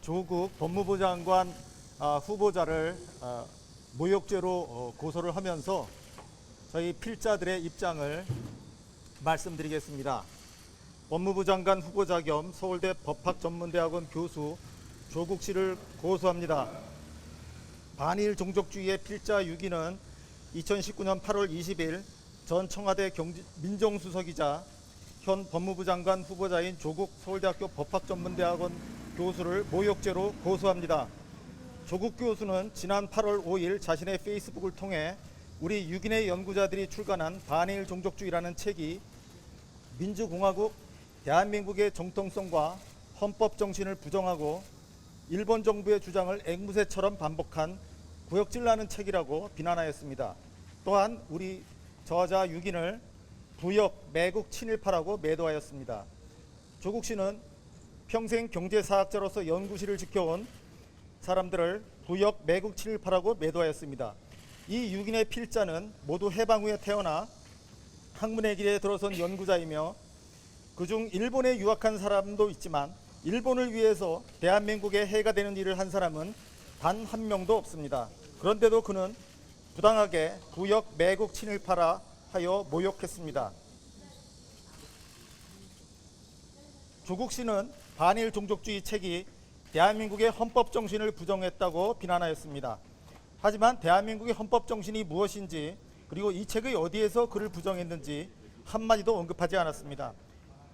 조국 법무부 장관 후보자를 모욕죄로 고소를 하면서 저희 필자들의 입장을 말씀드리겠습니다. 법무부 장관 후보자 겸 서울대 법학전문대학원 교수 조국 씨를 고소합니다. 반일 종족주의의 필자 6인은 2019년 8월 20일 전 청와대 민정수석이자 현 법무부 장관 후보자인 조국 서울대학교 법학전문대학원 교수를 모욕죄로 고소합니다. 조국 교수는 지난 8월 5일 자신의 페이스북을 통해 우리 6인의 연구자들이 출간한 반일 종족주의라는 책이 민주공화국 대한민국의 정통성과 헌법 정신을 부정하고 일본 정부의 주장을 앵무새처럼 반복한 구역질나는 책이라고 비난하였습니다. 또한 우리 저자 6인을 부역, 매국, 친일파라고 매도하였습니다. 조국 씨는 평생 경제사학자로서 연구실을 지켜온 사람들을 부역, 매국, 친일파라고 매도하였습니다. 이 6인의 필자는 모두 해방 후에 태어나 학문의 길에 들어선 연구자이며 그중 일본에 유학한 사람도 있지만 일본을 위해서 대한민국에 해가 되는 일을 한 사람은 단 한 명도 없습니다. 그런데도 그는 부당하게 부역, 매국, 친일파라 하여 모욕했습니다. 조국 씨는 반일 종족주의 책이 대한민국의 헌법 정신을 부정했다고 비난하였습니다. 하지만 대한민국의 헌법 정신이 무엇인지 그리고 이 책의 어디에서 그를 부정했는지 한마디도 언급하지 않았습니다.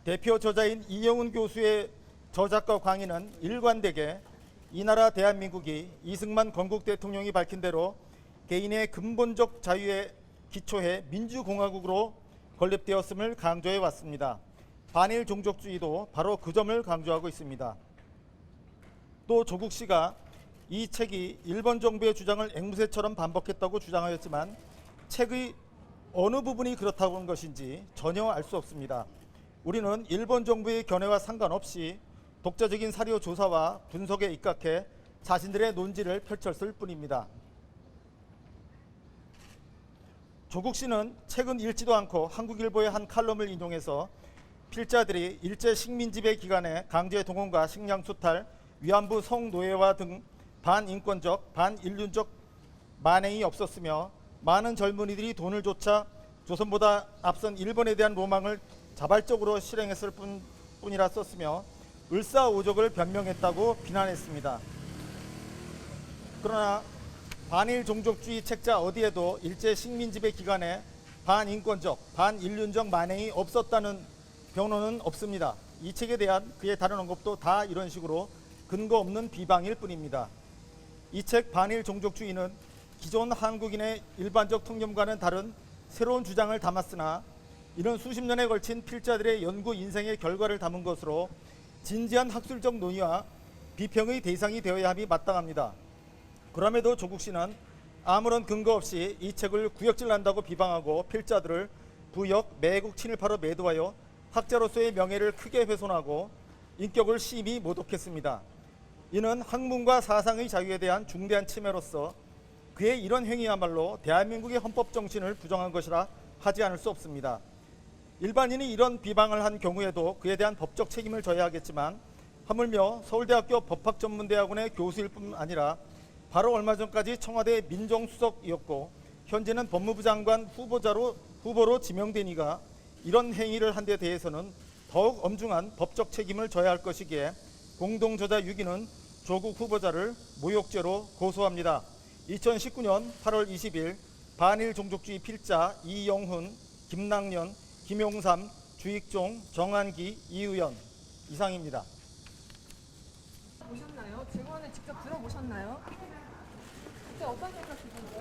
대표 저자인 이영훈 교수의 저작과 강의는 일관되게 이 나라 대한민국이 이승만 건국 대통령이 밝힌 대로 개인의 근본적 자유에 기초해 민주공화국으로 건립되었음을 강조해 왔습니다. 반일 종족주의도 바로 그 점을 강조하고 있습니다. 또 조국 씨가 이 책이 일본 정부의 주장을 앵무새처럼 반복했다고 주장하였지만 책의 어느 부분이 그렇다고 하는 것인지 전혀 알 수 없습니다. 우리는 일본 정부의 견해와 상관없이 독자적인 사료 조사와 분석에 입각해 자신들의 논지를 펼쳤을 뿐입니다. 조국 씨는 책은 읽지도 않고 한국일보의 한 칼럼을 인용해서 필자들이 일제 식민지배 기간에 강제 동원과 식량 수탈, 위안부 성노예화 등 반인권적, 반인륜적 만행이 없었으며 많은 젊은이들이 돈을 쫓아 조선보다 앞선 일본에 대한 로망을 자발적으로 실행했을 뿐이라 썼으며 을사오적을 변명했다고 비난했습니다. 그러나 반일 종족주의 책자 어디에도 일제 식민지배 기간에 반인권적, 반인륜적 만행이 없었다는 변호는 없습니다. 이 책에 대한 그의 다른 언급도 다 이런 식으로 근거 없는 비방일 뿐입니다. 이 책 반일 종족주의는 기존 한국인의 일반적 통념과는 다른 새로운 주장을 담았으나 이는 수십 년에 걸친 필자들의 연구 인생의 결과를 담은 것으로 진지한 학술적 논의와 비평의 대상이 되어야 함이 마땅합니다. 그럼에도 조국 씨는 아무런 근거 없이 이 책을 구역질난다고 비방하고 필자들을 부역, 매국, 친일파로 매도하여 학자로서의 명예를 크게 훼손하고 인격을 심히 모독했습니다. 이는 학문과 사상의 자유에 대한 중대한 침해로서 그의 이런 행위야말로 대한민국의 헌법 정신을 부정한 것이라 하지 않을 수 없습니다. 일반인이 이런 비방을 한 경우에도 그에 대한 법적 책임을 져야 하겠지만 하물며 서울대학교 법학전문대학원의 교수일 뿐 아니라 바로 얼마 전까지 청와대 민정수석이었고 현재는 법무부 장관 후보로 지명된 이가 이런 행위를 한 데 대해서는 더욱 엄중한 법적 책임을 져야 할 것이기에 공동저자 6인은 조국 후보자를 모욕죄로 고소합니다. 2019년 8월 20일 반일 종족주의 필자 이영훈, 김낙년, 김용삼, 주익종, 정한기, 이의연 이상입니다. 보셨나요? 증언을 직접 들어보셨나요? 그때 어떤 생각 드셨나요?